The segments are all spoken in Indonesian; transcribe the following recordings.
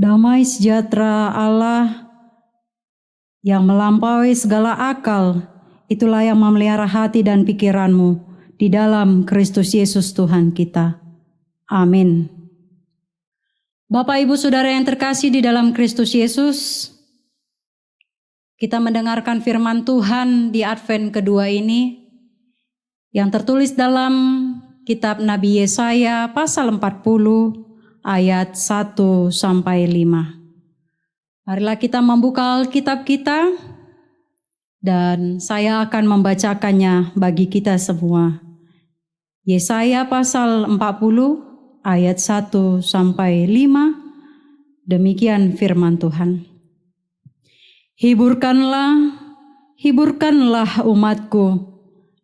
Damai sejahtera Allah yang melampaui segala akal, itulah yang memelihara hati dan pikiranmu di dalam Kristus Yesus Tuhan kita. Amin. Bapak, Ibu, Saudara yang terkasih di dalam Kristus Yesus, kita mendengarkan firman Tuhan di Advent kedua ini yang tertulis dalam kitab Nabi Yesaya pasal 40 ayat 1-5. Marilah kita membuka Alkitab kita dan saya akan membacakannya bagi kita semua. Yesaya pasal 40 ayat 1-5. Demikian firman Tuhan. Hiburkanlah, hiburkanlah umatku.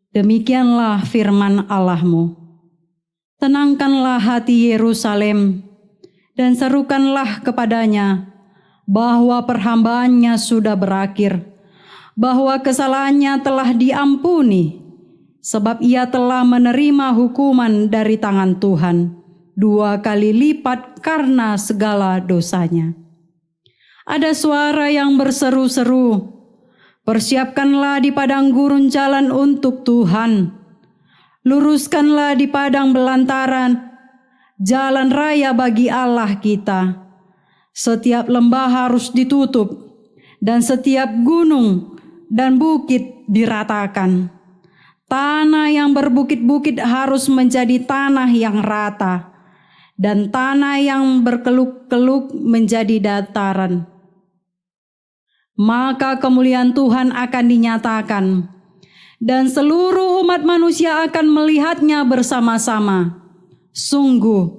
Demikianlah firman Allahmu. Tenangkanlah hati Yerusalem dan serukanlah kepadanya bahwa perhambaannya sudah berakhir, bahwa kesalahannya telah diampuni, sebab ia telah menerima hukuman dari tangan Tuhan 2 kali lipat karena segala dosanya. Ada suara yang berseru-seru, persiapkanlah di padang gurun jalan untuk Tuhan, luruskanlah di padang belantaran jalan raya bagi Allah kita. Setiap lembah harus ditutup dan setiap gunung dan bukit diratakan. Tanah yang berbukit-bukit harus menjadi tanah yang rata dan tanah yang berkeluk-keluk menjadi dataran. Maka kemuliaan Tuhan akan dinyatakan dan seluruh umat manusia akan melihatnya bersama-sama. Sungguh,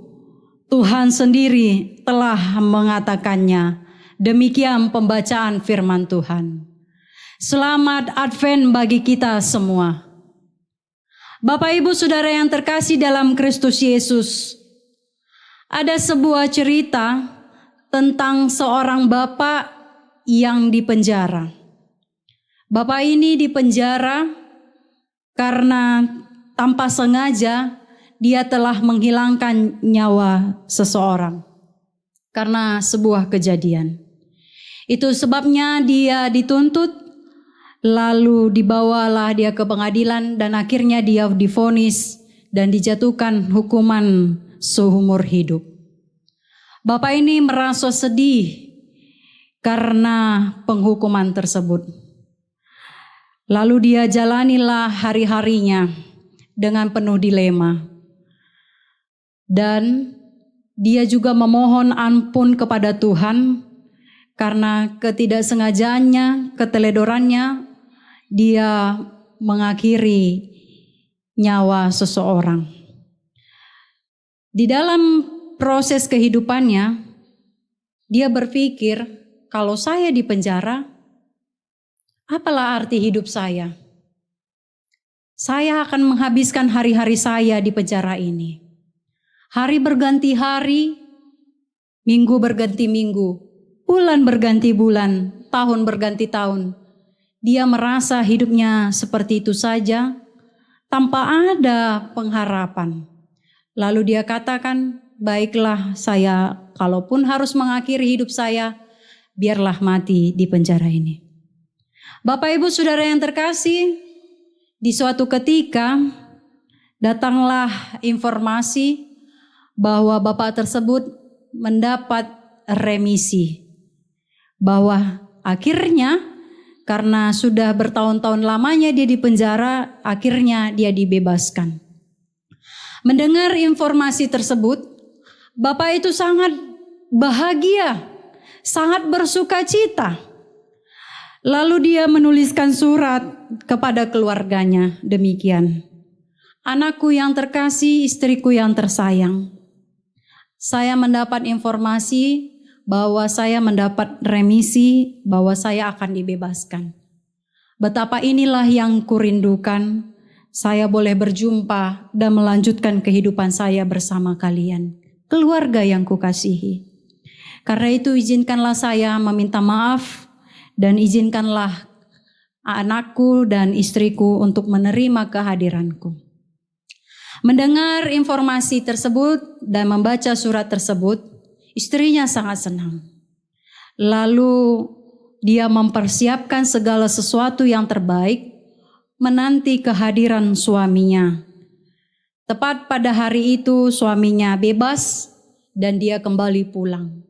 Tuhan sendiri telah mengatakannya. Demikian pembacaan firman Tuhan. Selamat Advent bagi kita semua. Bapak, Ibu, Saudara yang terkasih dalam Kristus Yesus. Ada sebuah cerita tentang seorang bapak yang dipenjara. Bapak ini dipenjara karena tanpa sengaja dia telah menghilangkan nyawa seseorang karena sebuah kejadian. Itu sebabnya dia dituntut, lalu dibawalah dia ke pengadilan dan akhirnya dia divonis dan dijatuhkan hukuman seumur hidup. Bapak ini merasa sedih karena penghukuman tersebut. Lalu dia jalanilah hari-harinya dengan penuh dilema. Dan dia juga memohon ampun kepada Tuhan karena ketidaksengajaannya, keteledorannya, dia mengakhiri nyawa seseorang. Di dalam proses kehidupannya, dia berpikir, kalau saya di penjara, apalah arti hidup saya? Saya akan menghabiskan hari-hari saya di penjara ini. Hari berganti hari, minggu berganti minggu, bulan berganti bulan, tahun berganti tahun. Dia merasa hidupnya seperti itu saja, tanpa ada pengharapan. Lalu dia katakan, baiklah saya, kalaupun harus mengakhiri hidup saya, biarlah mati di penjara ini. Bapak, Ibu, Saudara yang terkasih, di suatu ketika datanglah informasi bahwa bapak tersebut mendapat remisi. Bahwa akhirnya karena sudah bertahun-tahun lamanya dia di penjara, akhirnya dia dibebaskan. Mendengar informasi tersebut, bapak itu sangat bahagia, sangat bersuka cita. Lalu dia menuliskan surat kepada keluarganya, demikian. Anakku yang terkasih, istriku yang tersayang. Saya mendapat informasi bahwa saya mendapat remisi, bahwa saya akan dibebaskan. Betapa inilah yang kurindukan, saya boleh berjumpa dan melanjutkan kehidupan saya bersama kalian, keluarga yang kukasihi. Karena itu izinkanlah saya meminta maaf dan izinkanlah anakku dan istriku untuk menerima kehadiranku. Mendengar informasi tersebut dan membaca surat tersebut, Istrinya sangat senang. Lalu dia mempersiapkan segala sesuatu yang terbaik, menanti kehadiran suaminya. Tepat pada hari itu suaminya bebas dan dia kembali pulang.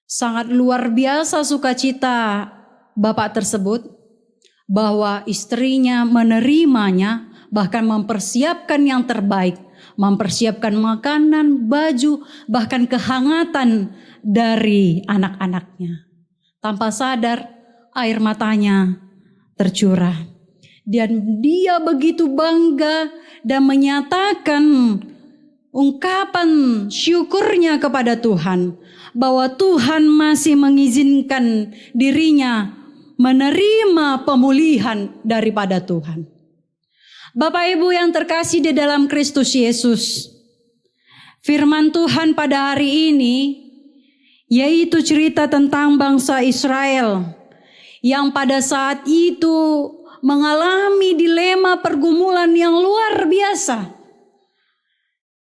Sangat luar biasa sukacita bapak tersebut bahwa istrinya menerimanya, bahkan mempersiapkan yang terbaik, mempersiapkan makanan, baju, bahkan kehangatan dari anak-anaknya. Tanpa sadar air matanya tercurah. Dan dia begitu bangga dan menyatakan ungkapan syukurnya kepada Tuhan, bahwa Tuhan masih mengizinkan dirinya menerima pemulihan daripada Tuhan. Bapak Ibu yang terkasih di dalam Kristus Yesus, firman Tuhan pada hari ini yaitu cerita tentang bangsa Israel yang pada saat itu mengalami dilema pergumulan yang luar biasa.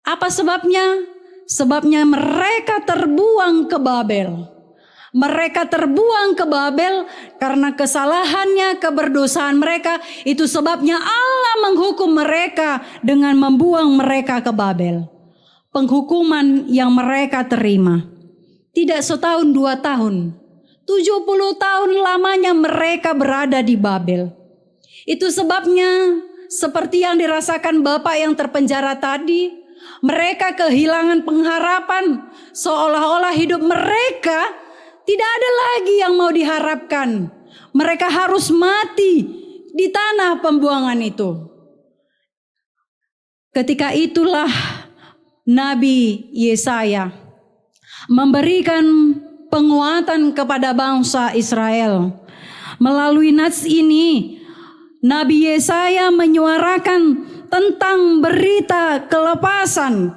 Apa sebabnya? Sebabnya mereka terbuang ke Babel. Mereka terbuang ke Babel karena kesalahannya, keberdosaan mereka. Itu sebabnya Allah menghukum mereka dengan membuang mereka ke Babel. Penghukuman yang mereka terima tidak setahun 2 tahun, 70 tahun lamanya mereka berada di Babel. Itu sebabnya seperti yang dirasakan Bapak yang terpenjara tadi, mereka kehilangan pengharapan, seolah-olah hidup mereka tidak ada lagi yang mau diharapkan. Mereka harus mati di tanah pembuangan itu. Ketika itulah Nabi Yesaya memberikan penguatan kepada bangsa Israel. Melalui nats ini, Nabi Yesaya menyuarakan tentang berita kelepasan,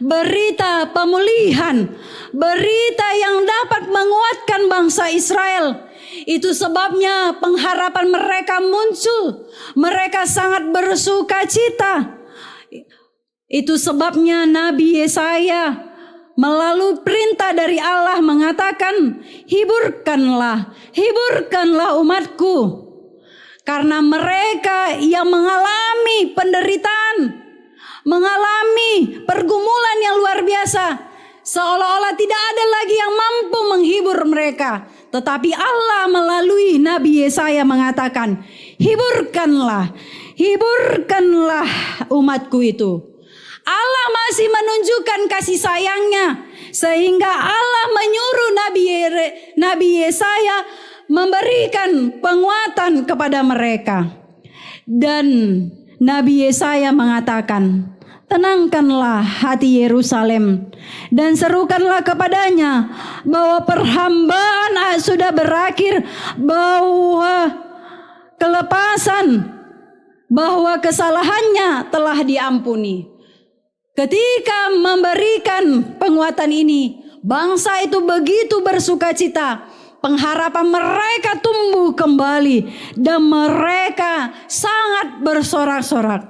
berita pemulihan, berita yang dapat menguatkan bangsa Israel. Itu sebabnya pengharapan mereka muncul. Mereka sangat bersuka cita. Itu sebabnya Nabi Yesaya melalui perintah dari Allah mengatakan, hiburkanlah umatku. Karena mereka yang mengalami penderitaan, mengalami pergumulan yang luar biasa, seolah-olah tidak ada lagi yang mampu menghibur mereka. Tetapi Allah melalui Nabi Yesaya mengatakan, hiburkanlah umatku itu. Allah masih menunjukkan kasih sayangnya, sehingga Allah menyuruh Nabi Yesaya memberikan penguatan kepada mereka. Dan Nabi Yesaya mengatakan, tenangkanlah hati Yerusalem dan serukanlah kepadanya bahwa perhambaan sudah berakhir, bahwa kelepasan, bahwa kesalahannya telah diampuni. Ketika memberikan penguatan ini, bangsa itu begitu bersuka cita. Pengharapan mereka tumbuh kembali dan mereka sangat bersorak-sorak.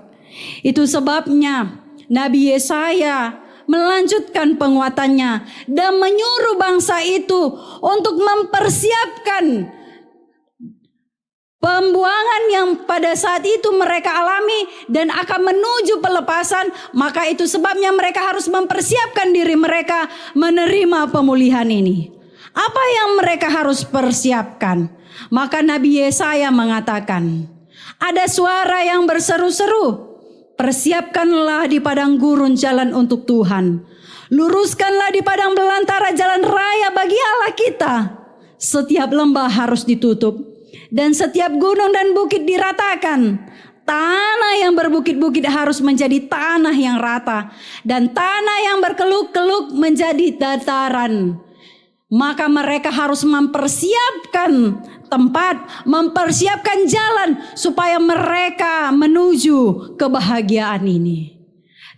Itu sebabnya Nabi Yesaya melanjutkan penguatannya dan menyuruh bangsa itu untuk mempersiapkan pembuangan yang pada saat itu mereka alami dan akan menuju pelepasan. Maka itu sebabnya mereka harus mempersiapkan diri mereka menerima pemulihan ini. Apa yang mereka harus persiapkan? Maka Nabi Yesaya mengatakan, ada suara yang berseru-seru, persiapkanlah di padang gurun jalan untuk Tuhan. Luruskanlah di padang belantara jalan raya bagi Allah kita. Setiap lembah harus ditutup dan setiap gunung dan bukit diratakan. Tanah yang berbukit-bukit harus menjadi tanah yang rata dan tanah yang berkeluk-keluk menjadi dataran. Maka mereka harus mempersiapkan tempat, mempersiapkan jalan supaya mereka menuju kebahagiaan ini.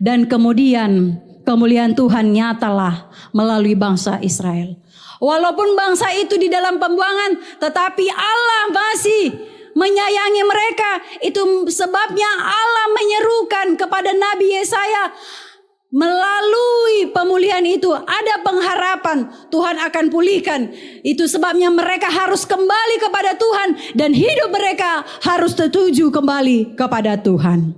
Dan kemudian kemuliaan Tuhan nyatalah melalui bangsa Israel. Walaupun bangsa itu di dalam pembuangan, tetapi Allah masih menyayangi mereka. Itu sebabnya Allah menyerukan kepada Nabi Yesaya, Melalui pemulihan itu ada pengharapan Tuhan akan pulihkan. Itu sebabnya mereka harus kembali kepada Tuhan dan hidup mereka harus tertuju kembali kepada Tuhan.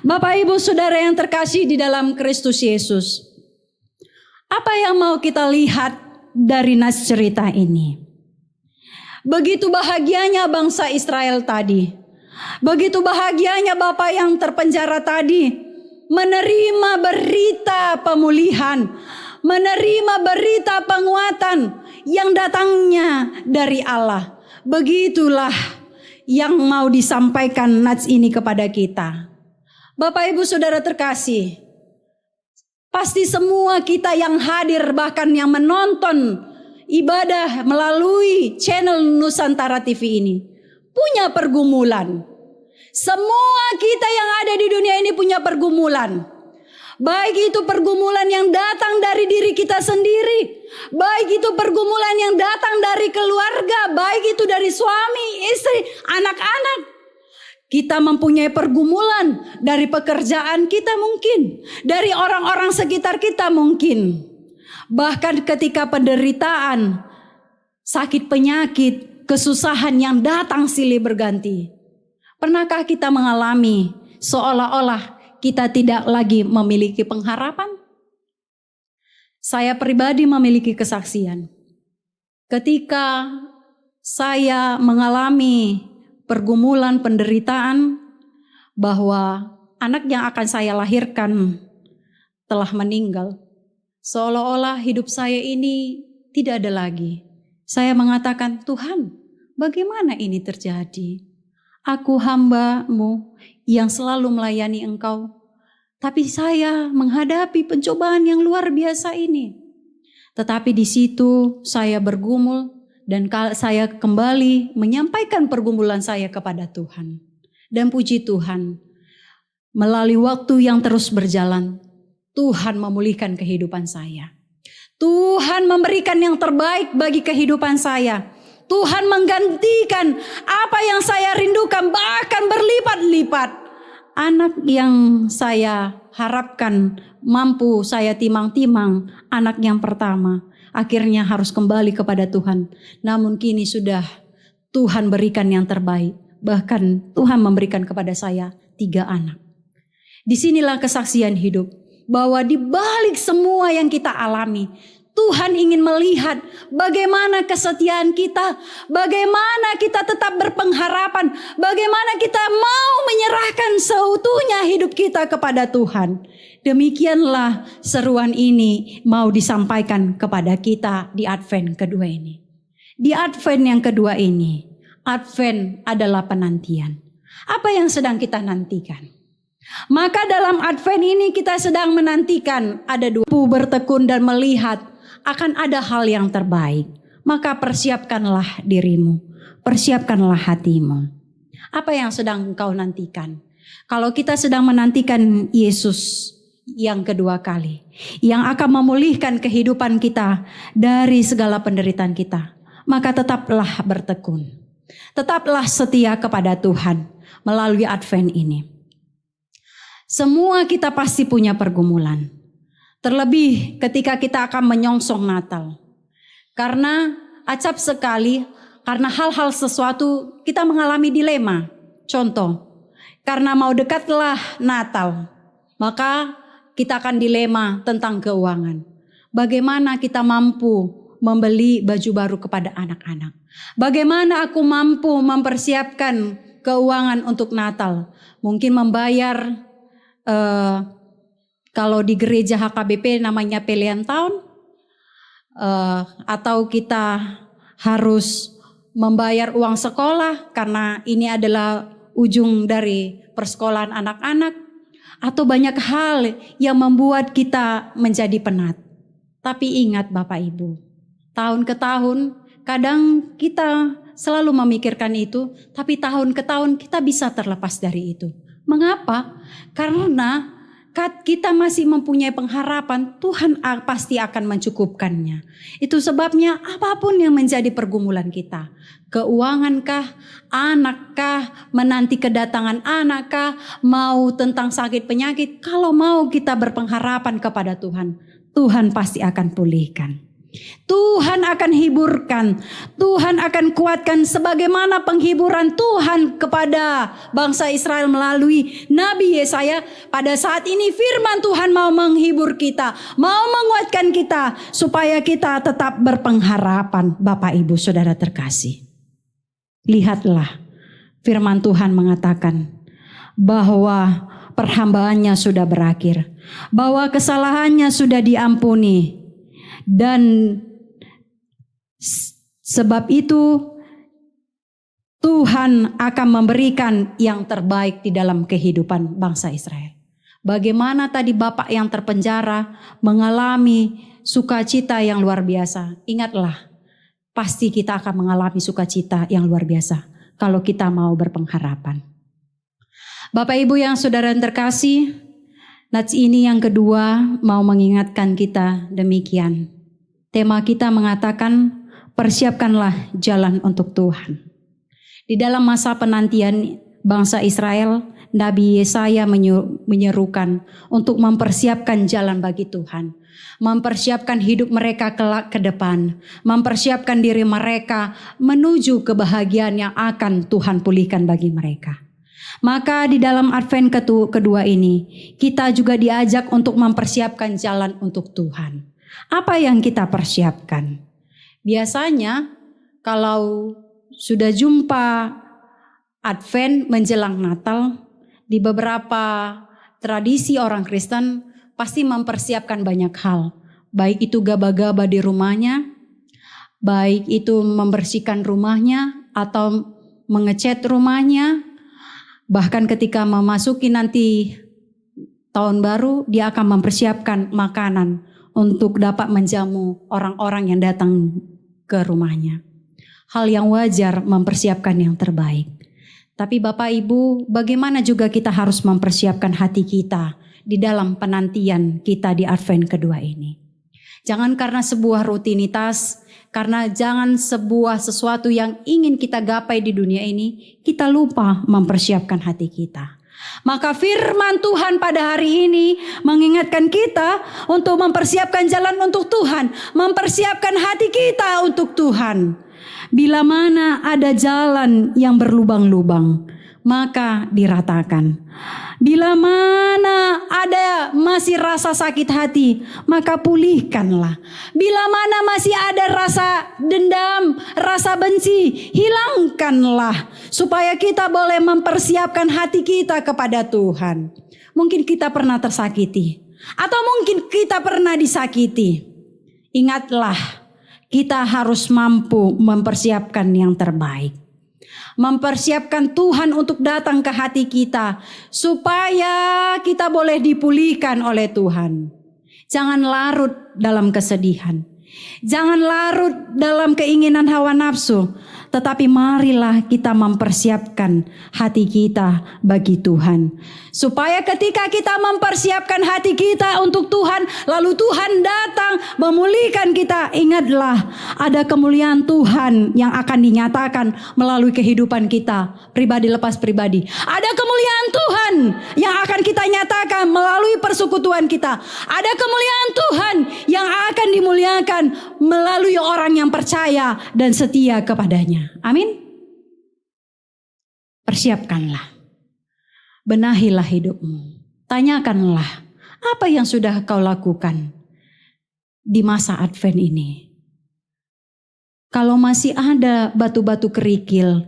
Bapak Ibu Saudara yang terkasih di dalam Kristus Yesus, apa yang mau kita lihat dari nas cerita ini? Begitu bahagianya bangsa Israel tadi. Begitu bahagianya Bapak yang terpenjara tadi menerima berita pemulihan, menerima berita penguatan yang datangnya dari Allah. Begitulah yang mau disampaikan nats ini kepada kita. Bapak Ibu Saudara terkasih, pasti semua kita yang hadir bahkan yang menonton ibadah melalui channel Nusantara TV ini punya pergumulan. Semua kita yang ada di dunia ini punya pergumulan. Baik itu pergumulan yang datang dari diri kita sendiri, baik itu pergumulan yang datang dari keluarga, baik itu dari suami, istri, anak-anak. Kita mempunyai pergumulan dari pekerjaan kita mungkin, dari orang-orang sekitar kita mungkin. Bahkan ketika penderitaan, sakit penyakit, kesusahan yang datang silih berganti. Pernahkah kita mengalami seolah-olah kita tidak lagi memiliki pengharapan? Saya pribadi memiliki kesaksian. Ketika saya mengalami pergumulan penderitaan bahwa anak yang akan saya lahirkan telah meninggal, seolah-olah hidup saya ini tidak ada lagi. Saya mengatakan, Tuhan, bagaimana ini terjadi? Aku hamba-Mu yang selalu melayani Engkau, tapi saya menghadapi pencobaan yang luar biasa ini. Tetapi di situ saya bergumul dan saya kembali menyampaikan pergumulan saya kepada Tuhan. Dan puji Tuhan, melalui waktu yang terus berjalan, Tuhan memulihkan kehidupan saya. Tuhan memberikan yang terbaik bagi kehidupan saya. Tuhan menggantikan apa yang saya rindukan, bahkan berlipat-lipat. Anak yang saya harapkan mampu saya timang-timang, anak yang pertama, akhirnya harus kembali kepada Tuhan. Namun kini sudah Tuhan berikan yang terbaik. Bahkan Tuhan memberikan kepada saya 3 anak. Disinilah kesaksian hidup, bahwa di balik semua yang kita alami, Tuhan ingin melihat bagaimana kesetiaan kita, bagaimana kita tetap berpengharapan, bagaimana kita mau menyerahkan seutuhnya hidup kita kepada Tuhan. Demikianlah seruan ini mau disampaikan kepada kita di Advent kedua ini. Di Advent yang kedua ini, Advent adalah penantian. Apa yang sedang kita nantikan? Maka dalam Advent ini kita sedang menantikan ada 2 bertekun dan melihat akan ada hal yang terbaik. Maka persiapkanlah dirimu, persiapkanlah hatimu. Apa yang sedang engkau nantikan? Kalau kita sedang menantikan Yesus yang kedua kali, yang akan memulihkan kehidupan kita dari segala penderitaan kita, maka tetaplah bertekun. Tetaplah setia kepada Tuhan melalui Advent ini. Semua kita pasti punya pergumulan. Terlebih ketika kita akan menyongsong Natal. Karena acap sekali, karena hal-hal sesuatu kita mengalami dilema. Contoh, karena mau dekatlah Natal, maka kita akan dilema tentang keuangan. Bagaimana kita mampu membeli baju baru kepada anak-anak? Bagaimana aku mampu mempersiapkan keuangan untuk Natal? Mungkin membayar kalau di gereja HKBP namanya pelian tahun, atau kita harus membayar uang sekolah karena ini adalah ujung dari persekolahan anak-anak, atau banyak hal yang membuat kita menjadi penat. Tapi ingat Bapak Ibu, tahun ke tahun kadang kita selalu memikirkan itu, tapi tahun ke tahun kita bisa terlepas dari itu. Mengapa? Karena kita masih mempunyai pengharapan, Tuhan pasti akan mencukupkannya. Itu sebabnya apapun yang menjadi pergumulan kita, keuangankah, anakkah, menanti kedatangan anakkah, mau tentang sakit penyakit, kalau mau kita berpengharapan kepada Tuhan, Tuhan pasti akan pulihkan. Tuhan akan hiburkan, Tuhan akan kuatkan sebagaimana penghiburan Tuhan kepada bangsa Israel melalui Nabi Yesaya. Pada saat ini firman Tuhan mau menghibur kita, mau menguatkan kita supaya kita tetap berpengharapan. Bapak Ibu Saudara terkasih, lihatlah firman Tuhan mengatakan bahwa perhambaannya sudah berakhir, bahwa kesalahannya sudah diampuni. Dan sebab itu Tuhan akan memberikan yang terbaik di dalam kehidupan bangsa Israel. Bagaimana tadi Bapak yang terpenjara mengalami sukacita yang luar biasa. Ingatlah, pasti kita akan mengalami sukacita yang luar biasa kalau kita mau berpengharapan. Bapak Ibu yang saudara yang terkasih, nats ini yang kedua mau mengingatkan kita demikian. Tema kita mengatakan persiapkanlah jalan untuk Tuhan. Di dalam masa penantian bangsa Israel, Nabi Yesaya menyerukan untuk mempersiapkan jalan bagi Tuhan. Mempersiapkan hidup mereka kelak ke depan. Mempersiapkan diri mereka menuju kebahagiaan yang akan Tuhan pulihkan bagi mereka. Maka di dalam Advent kedua ini, kita juga diajak untuk mempersiapkan jalan untuk Tuhan. Apa yang kita persiapkan? Biasanya kalau sudah jumpa Advent menjelang Natal, di beberapa tradisi orang Kristen pasti mempersiapkan banyak hal. Baik itu gaba-gaba di rumahnya, baik itu membersihkan rumahnya atau mengecat rumahnya. Bahkan ketika memasuki nanti tahun baru, dia akan mempersiapkan makanan untuk dapat menjamu orang-orang yang datang ke rumahnya. Hal yang wajar mempersiapkan yang terbaik. Tapi Bapak Ibu, bagaimana juga kita harus mempersiapkan hati kita di dalam penantian kita di Advent kedua ini. Jangan karena sebuah rutinitas, karena jangan sebuah sesuatu yang ingin kita gapai di dunia ini, kita lupa mempersiapkan hati kita. Maka firman Tuhan pada hari ini mengingatkan kita untuk mempersiapkan jalan untuk Tuhan, mempersiapkan hati kita untuk Tuhan. Bila mana ada jalan yang berlubang-lubang, maka diratakan. Bila mana ada masih rasa sakit hati, maka pulihkanlah. Bila mana masih ada rasa dendam, rasa benci, hilangkanlah. Supaya kita boleh mempersiapkan hati kita kepada Tuhan. Mungkin kita pernah tersakiti, atau mungkin kita pernah disakiti. Ingatlah, kita harus mampu mempersiapkan yang terbaik. Mempersiapkan Tuhan untuk datang ke hati kita supaya kita boleh dipulihkan oleh Tuhan. Jangan larut dalam kesedihan. Jangan larut dalam keinginan hawa nafsu. Tetapi marilah kita mempersiapkan hati kita bagi Tuhan. Supaya ketika kita mempersiapkan hati kita untuk Tuhan, lalu Tuhan datang memulihkan kita. Ingatlah, ada kemuliaan Tuhan yang akan dinyatakan melalui kehidupan kita, pribadi lepas pribadi. Ada kemuliaan Tuhan yang akan kita nyatakan melalui persekutuan kita. Ada kemuliaan Tuhan yang akan dimuliakan melalui orang yang percaya dan setia kepadanya. Amin. Persiapkanlah. Benahilah hidupmu. Tanyakanlah apa yang sudah kau lakukan di masa Advent ini. Kalau masih ada batu-batu kerikil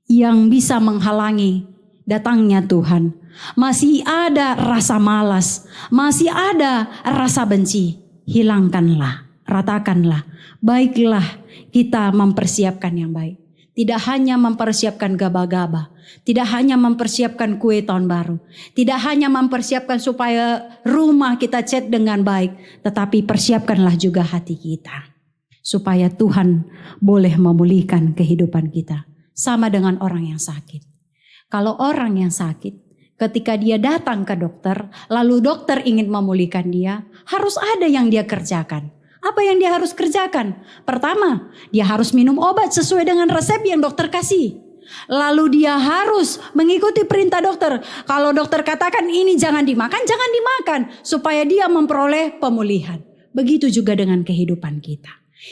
yang bisa menghalangi datangnya Tuhan, masih ada rasa malas, masih ada rasa benci, hilangkanlah, ratakanlah. Baiklah kita mempersiapkan yang baik. Tidak hanya mempersiapkan gaba-gaba, tidak hanya mempersiapkan kue tahun baru, tidak hanya mempersiapkan supaya rumah kita cat dengan baik, tetapi persiapkanlah juga hati kita. Supaya Tuhan boleh memulihkan kehidupan kita. Sama dengan orang yang sakit. Kalau orang yang sakit, Ketika dia datang ke dokter, lalu dokter ingin memulihkan dia, harus ada yang dia kerjakan. Apa yang dia harus kerjakan? Pertama, dia harus minum obat sesuai dengan resep yang dokter kasih. Lalu dia harus mengikuti perintah dokter. Kalau dokter katakan ini jangan dimakan, supaya dia memperoleh pemulihan. Begitu juga dengan kehidupan kita.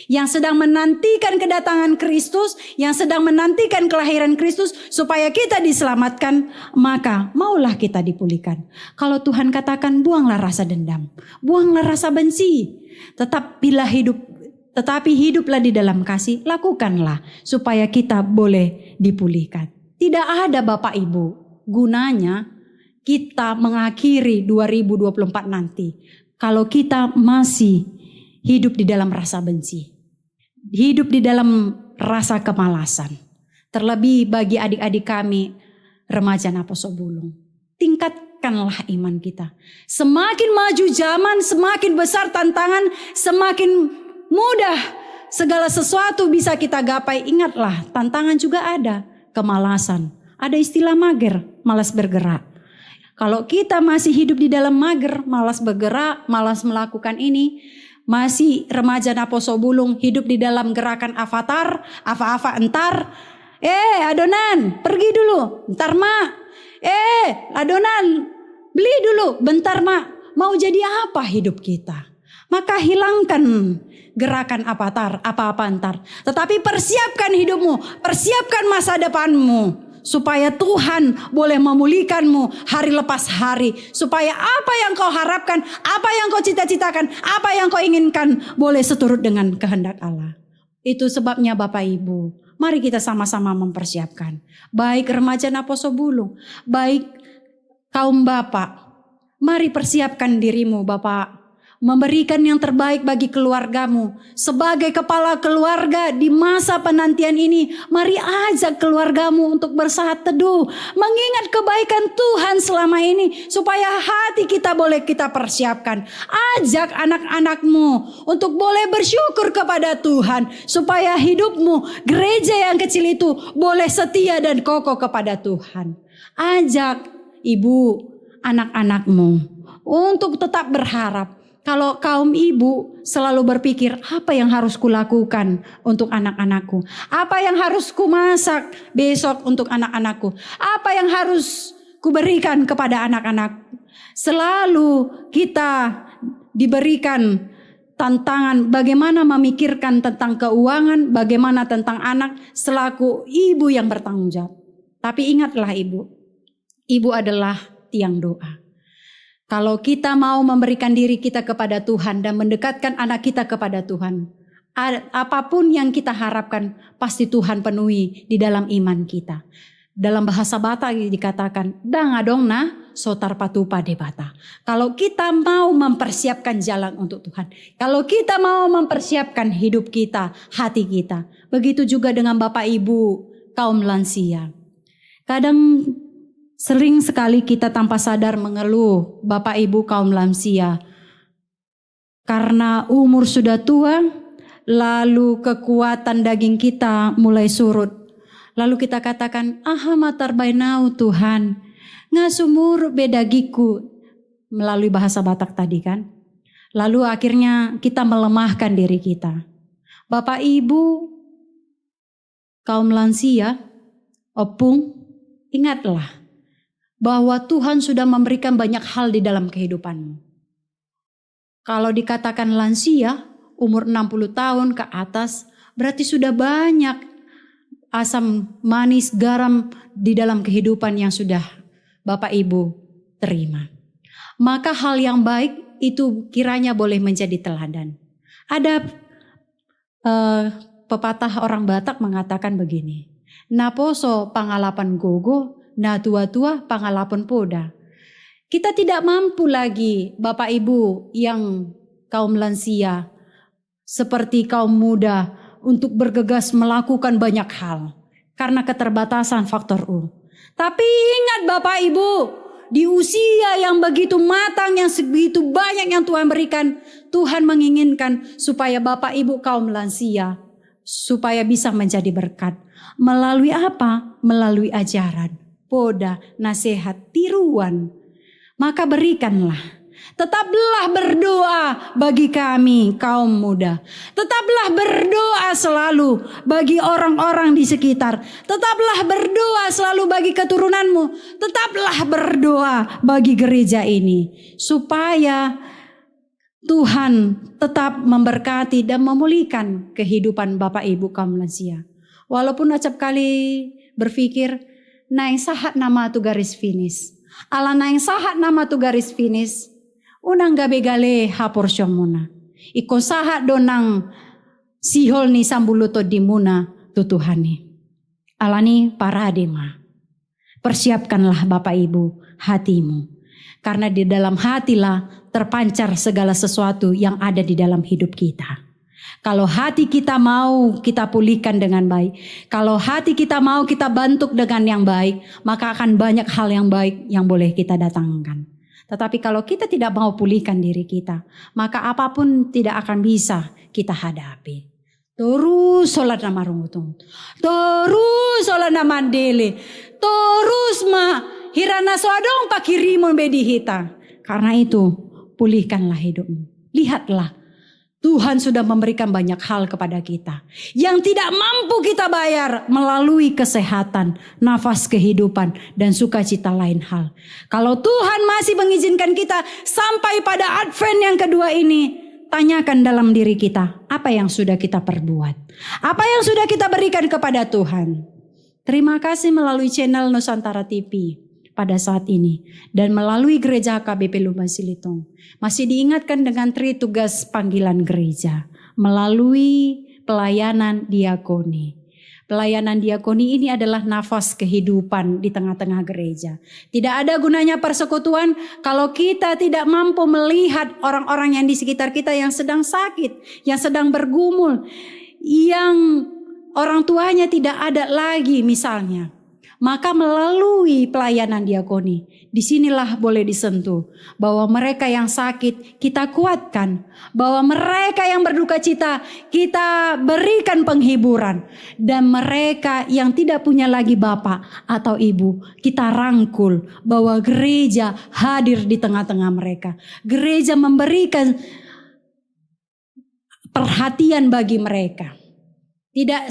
Yang sedang menantikan kedatangan Kristus, yang sedang menantikan kelahiran Kristus supaya kita diselamatkan, maka maulah kita dipulihkan. Kalau Tuhan katakan buanglah rasa dendam, buanglah rasa benci, tetapi hiduplah di dalam kasih, lakukanlah supaya kita boleh dipulihkan. Tidak ada Bapak Ibu gunanya kita mengakhiri 2024 nanti kalau kita masih hidup di dalam rasa benci, hidup di dalam rasa kemalasan. Terlebih bagi adik-adik kami remaja Naposo Bulung, tingkatkanlah iman kita. Semakin maju zaman, semakin besar tantangan, semakin mudah segala sesuatu bisa kita gapai. Ingatlah, tantangan juga ada, kemalasan. Ada istilah mager, malas bergerak. Kalau kita masih hidup di dalam mager, malas bergerak, malas melakukan ini, masih remaja Naposo Bulung hidup di dalam gerakan avatar, apa-apa entar. Adonan, pergi dulu, entar mak. Adonan, beli dulu, bentar mak. Mau jadi apa hidup kita? Maka hilangkan gerakan avatar, apa-apa entar. Tetapi persiapkan hidupmu, persiapkan masa depanmu. Supaya Tuhan boleh memulihkanmu hari lepas hari. Supaya apa yang kau harapkan, apa yang kau cita-citakan, apa yang kau inginkan boleh seturut dengan kehendak Allah. Itu sebabnya Bapak Ibu, mari kita sama-sama mempersiapkan. Baik remaja Naposo Bulung, baik kaum bapak. Mari persiapkan dirimu Bapak. Memberikan yang terbaik bagi keluargamu. Sebagai kepala keluarga di masa penantian ini, mari ajak keluargamu untuk bersaat teduh. Mengingat kebaikan Tuhan selama ini. Supaya hati kita boleh kita persiapkan. Ajak anak-anakmu untuk boleh bersyukur kepada Tuhan. Supaya hidupmu, gereja yang kecil itu boleh setia dan kokoh kepada Tuhan. Ajak ibu, anak-anakmu untuk tetap berharap. Kalau kaum ibu selalu berpikir, apa yang harus kulakukan untuk anak-anakku? Apa yang harus kumasak besok untuk anak-anakku? Apa yang harus kuberikan kepada anak-anak? Selalu kita diberikan tantangan bagaimana memikirkan tentang keuangan, bagaimana tentang anak selaku ibu yang bertanggung jawab. Tapi ingatlah ibu adalah tiang doa. Kalau kita mau memberikan diri kita kepada Tuhan dan mendekatkan anak kita kepada Tuhan, apapun yang kita harapkan pasti Tuhan penuhi di dalam iman kita. Dalam bahasa Batak dikatakan, dangadongna sotar patupa debata. Kalau kita mau mempersiapkan jalan untuk Tuhan, kalau kita mau mempersiapkan hidup kita, hati kita, begitu juga dengan Bapak Ibu kaum lansia. Kadang sering sekali kita tanpa sadar mengeluh Bapak Ibu kaum lansia. Karena umur sudah tua, lalu kekuatan daging kita mulai surut. Lalu kita katakan, matar bainau Tuhan, ngasumur bedagiku. Melalui bahasa Batak tadi kan. Lalu akhirnya kita melemahkan diri kita. Bapak Ibu kaum lansia, opung, ingatlah bahwa Tuhan sudah memberikan banyak hal di dalam kehidupanmu. Kalau dikatakan lansia, umur 60 tahun ke atas, berarti sudah banyak asam, manis, garam di dalam kehidupan yang sudah Bapak Ibu terima. Maka hal yang baik itu kiranya boleh menjadi teladan. Ada pepatah orang Batak mengatakan begini, naposo pangalapan gogo, na tua-tua pangalapan poda. Kita tidak mampu lagi Bapak Ibu yang kaum lansia seperti kaum muda untuk bergegas melakukan banyak hal karena keterbatasan faktor U. Tapi ingat Bapak Ibu, di usia yang begitu matang, yang segitu banyak yang Tuhan berikan, Tuhan menginginkan supaya Bapak Ibu kaum lansia supaya bisa menjadi berkat. Melalui apa? Melalui ajaran. poda, nasihat, tiruan. Maka berikanlah. Tetaplah berdoa bagi kami kaum muda. Tetaplah berdoa selalu bagi orang-orang di sekitar. Tetaplah berdoa selalu bagi keturunanmu. Tetaplah berdoa bagi gereja ini. Supaya Tuhan tetap memberkati dan memulihkan kehidupan Bapak Ibu kaum lansia. Walaupun acap kali berpikir, naing sahat nama tu garis finish. Ala naing sahat nama tu garis finish. Unang gabe gale hapor syomuna. Iko sahat donang sihol ni sambuluto dimuna tutuhani. Alani paradema. Persiapkanlah Bapak Ibu hatimu. Karena di dalam hatilah terpancar segala sesuatu yang ada di dalam hidup kita. Kalau hati kita mau kita pulihkan dengan baik. Kalau hati kita mau kita bentuk dengan yang baik. Maka akan banyak hal yang baik yang boleh kita datangkan. Tetapi kalau kita tidak mau pulihkan diri kita, maka apapun tidak akan bisa kita hadapi. Terus sholat nama rungutung, terus sholat nama dele, terus hirana soadong pakirimun bedi hita. Karena itu pulihkanlah hidupmu. Lihatlah. Tuhan sudah memberikan banyak hal kepada kita. Yang tidak mampu kita bayar melalui kesehatan, nafas kehidupan, dan sukacita lain hal. Kalau Tuhan masih mengizinkan kita sampai pada Advent yang kedua ini, tanyakan dalam diri kita, apa yang sudah kita perbuat? Apa yang sudah kita berikan kepada Tuhan? Terima kasih melalui channel Nusantara TV. Pada saat ini dan melalui gereja KBP Lumban Silitong masih diingatkan dengan tugas panggilan gereja melalui pelayanan diakoni. Pelayanan diakoni ini adalah nafas kehidupan di tengah-tengah gereja. Tidak ada gunanya persekutuan kalau kita tidak mampu melihat orang-orang yang di sekitar kita yang sedang sakit, yang sedang bergumul, yang orang tuanya tidak ada lagi misalnya. Maka melalui pelayanan diakoni, disinilah boleh disentuh bahwa mereka yang sakit kita kuatkan, bahwa mereka yang berduka cita kita berikan penghiburan, dan mereka yang tidak punya lagi bapak atau ibu kita rangkul bahwa gereja hadir di tengah-tengah mereka. Gereja memberikan perhatian bagi mereka. Tidak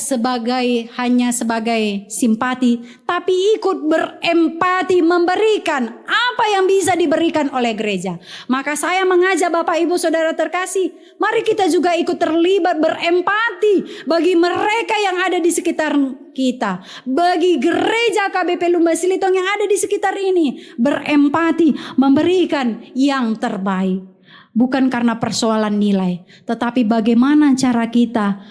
hanya sebagai simpati, tapi ikut berempati memberikan apa yang bisa diberikan oleh gereja. Maka saya mengajak Bapak Ibu Saudara terkasih, mari kita juga ikut terlibat berempati bagi mereka yang ada di sekitar kita. Bagi gereja KBP Lumban Silitong yang ada di sekitar ini, berempati, memberikan yang terbaik. Bukan karena persoalan nilai, tetapi bagaimana cara kita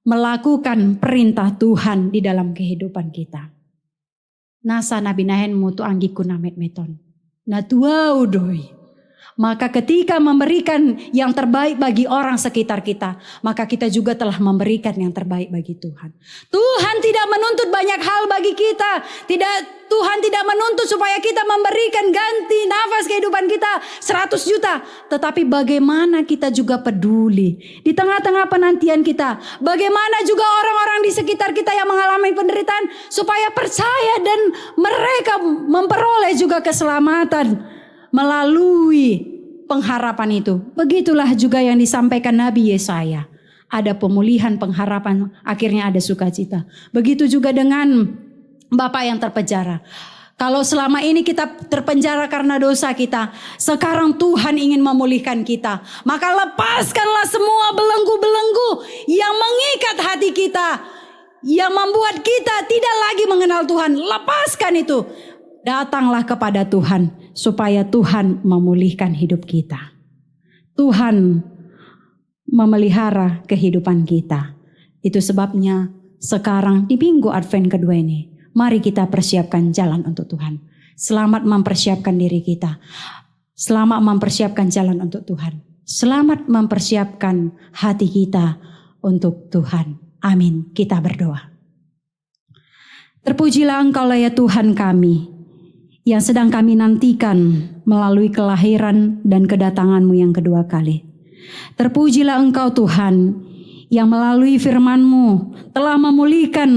melakukan perintah Tuhan di dalam kehidupan kita. Nasa nabi nahen mutu anggiku namet meton. Natua udoi. Maka ketika memberikan yang terbaik bagi orang sekitar kita, maka kita juga telah memberikan yang terbaik bagi Tuhan. Tuhan tidak menuntut banyak hal bagi kita. Tuhan tidak menuntut supaya kita memberikan ganti nafas kehidupan kita 100 juta. Tetapi bagaimana kita juga peduli di tengah-tengah penantian kita. Bagaimana juga orang-orang di sekitar kita yang mengalami penderitaan supaya percaya dan mereka memperoleh juga keselamatan melalui pengharapan itu. Begitulah juga yang disampaikan Nabi Yesaya. Ada pemulihan, pengharapan, akhirnya ada sukacita. Begitu juga dengan Bapak yang terpenjara. Kalau selama ini kita terpenjara karena dosa kita, sekarang Tuhan ingin memulihkan kita. Maka lepaskanlah semua belenggu-belenggu yang mengikat hati kita, yang membuat kita tidak lagi mengenal Tuhan. Lepaskan itu. Datanglah kepada Tuhan supaya Tuhan memulihkan hidup kita. Tuhan memelihara kehidupan kita. Itu sebabnya sekarang di minggu Advent kedua ini, mari kita persiapkan jalan untuk Tuhan. Selamat mempersiapkan diri kita. Selamat mempersiapkan jalan untuk Tuhan. Selamat mempersiapkan hati kita untuk Tuhan. Amin. Kita berdoa. Terpujilah Engkau ya Tuhan kami, yang sedang kami nantikan melalui kelahiran dan kedatangan-Mu yang kedua kali. Terpujilah Engkau Tuhan, yang melalui firman-Mu telah memulihkan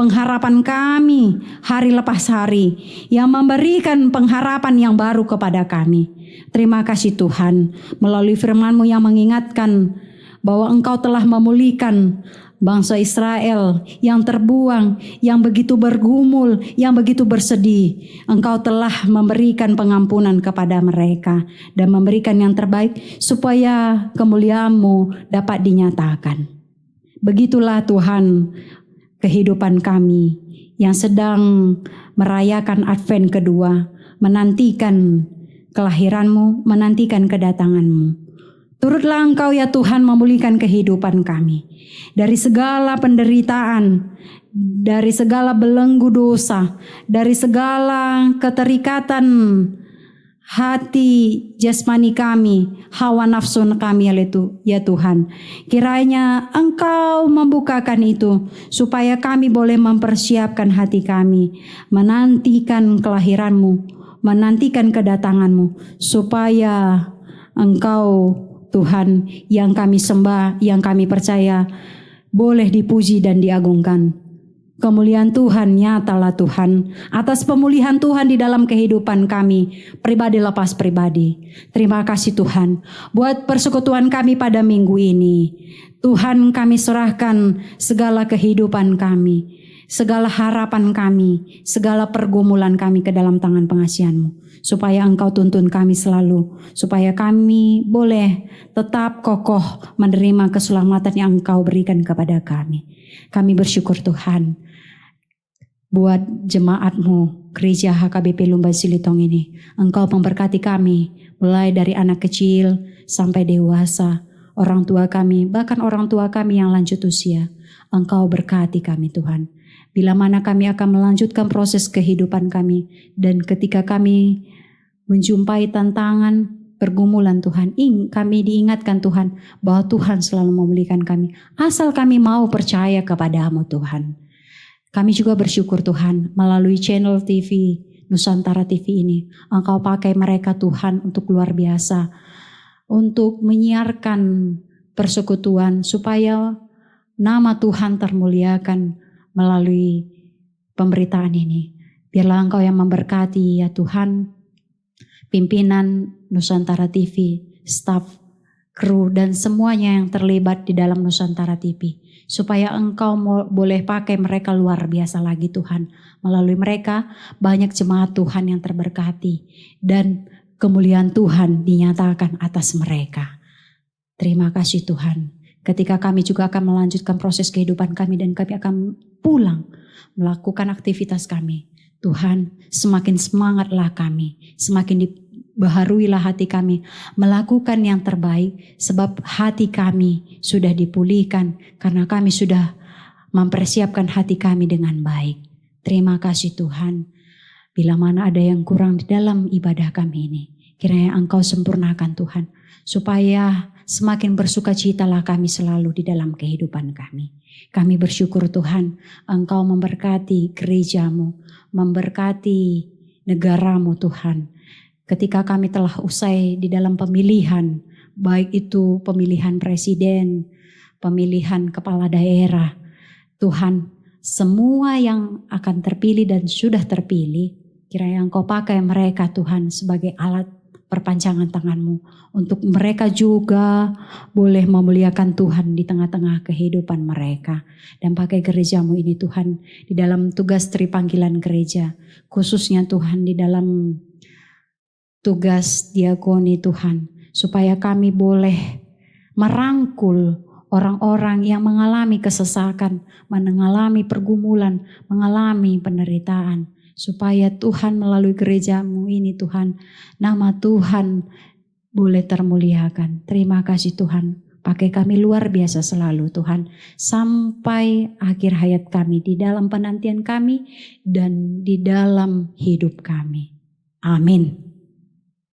pengharapan kami hari lepas hari, yang memberikan pengharapan yang baru kepada kami. Terima kasih Tuhan, melalui firman-Mu yang mengingatkan bahwa Engkau telah memulihkan bangsa Israel yang terbuang, yang begitu bergumul, yang begitu bersedih. Engkau telah memberikan pengampunan kepada mereka dan memberikan yang terbaik supaya kemuliaan-Mu dapat dinyatakan. Begitulah Tuhan kehidupan kami yang sedang merayakan Advent kedua, menantikan kelahiran-Mu, menantikan kedatangan-Mu. Turutlah Engkau ya Tuhan memulihkan kehidupan kami dari segala penderitaan, dari segala belenggu dosa, dari segala keterikatan hati jasmani kami, hawa nafsu kami ya Tuhan. Kiranya Engkau membukakan itu supaya kami boleh mempersiapkan hati kami, menantikan kelahiran-Mu, menantikan kedatangan-Mu, supaya Engkau Tuhan yang kami sembah, yang kami percaya boleh dipuji dan diagungkan. Kemuliaan Tuhan nyatalah Tuhan atas pemulihan Tuhan di dalam kehidupan kami, pribadi lepas pribadi. Terima kasih Tuhan buat persekutuan kami pada minggu ini. Tuhan, kami serahkan segala kehidupan kami, segala harapan kami, segala pergumulan kami ke dalam tangan pengasihan-Mu. Supaya Engkau tuntun kami selalu, supaya kami boleh tetap kokoh menerima keselamatan yang Engkau berikan kepada kami. Kami bersyukur Tuhan buat jemaat-Mu, Gereja HKBP Lumbai Silitong ini. Engkau memberkati kami, mulai dari anak kecil sampai dewasa, orang tua kami, bahkan orang tua kami yang lanjut usia. Engkau berkati kami Tuhan. Bila mana kami akan melanjutkan proses kehidupan kami, dan ketika kami menjumpai tantangan, pergumulan Tuhan, kami diingatkan Tuhan bahwa Tuhan selalu memulihkan kami. Asal kami mau percaya kepada-Mu Tuhan. Kami juga bersyukur Tuhan melalui channel TV, Nusantara TV ini. Engkau pakai mereka Tuhan untuk luar biasa. Untuk menyiarkan persekutuan supaya nama Tuhan termuliakan melalui pemberitaan ini. Biarlah Engkau yang memberkati ya Tuhan, pimpinan Nusantara TV, staf, kru dan semuanya yang terlibat di dalam Nusantara TV. Supaya Engkau boleh pakai mereka luar biasa lagi Tuhan. Melalui mereka banyak jemaat Tuhan yang terberkati dan kemuliaan Tuhan dinyatakan atas mereka. Terima kasih Tuhan. Ketika kami juga akan melanjutkan proses kehidupan kami dan kami akan pulang melakukan aktivitas kami. Tuhan, semakin semangatlah kami, semakin dibaharuilah hati kami melakukan yang terbaik sebab hati kami sudah dipulihkan karena kami sudah mempersiapkan hati kami dengan baik. Terima kasih Tuhan. Bila mana ada yang kurang di dalam ibadah kami ini, kiranya Engkau sempurnakan Tuhan, supaya semakin bersukacitalah kami selalu di dalam kehidupan kami. Kami bersyukur Tuhan, Engkau memberkati gereja-Mu, memberkati negara-Mu Tuhan. Ketika kami telah usai di dalam pemilihan, baik itu pemilihan presiden, pemilihan kepala daerah, Tuhan, semua yang akan terpilih dan sudah terpilih, kiranya Engkau pakai mereka Tuhan sebagai alat perpanjangan tangan-Mu untuk mereka juga boleh memuliakan Tuhan di tengah-tengah kehidupan mereka. Dan pakai gereja-Mu ini Tuhan di dalam tugas tripanggilan gereja, khususnya Tuhan di dalam tugas diakoni Tuhan, supaya kami boleh merangkul orang-orang yang mengalami kesesakan, mengalami pergumulan, mengalami penderitaan. Supaya Tuhan melalui gereja-Mu ini Tuhan, nama Tuhan boleh termuliakan. Terima kasih Tuhan, pakai kami luar biasa selalu Tuhan. Sampai akhir hayat kami, di dalam penantian kami dan di dalam hidup kami. Amin.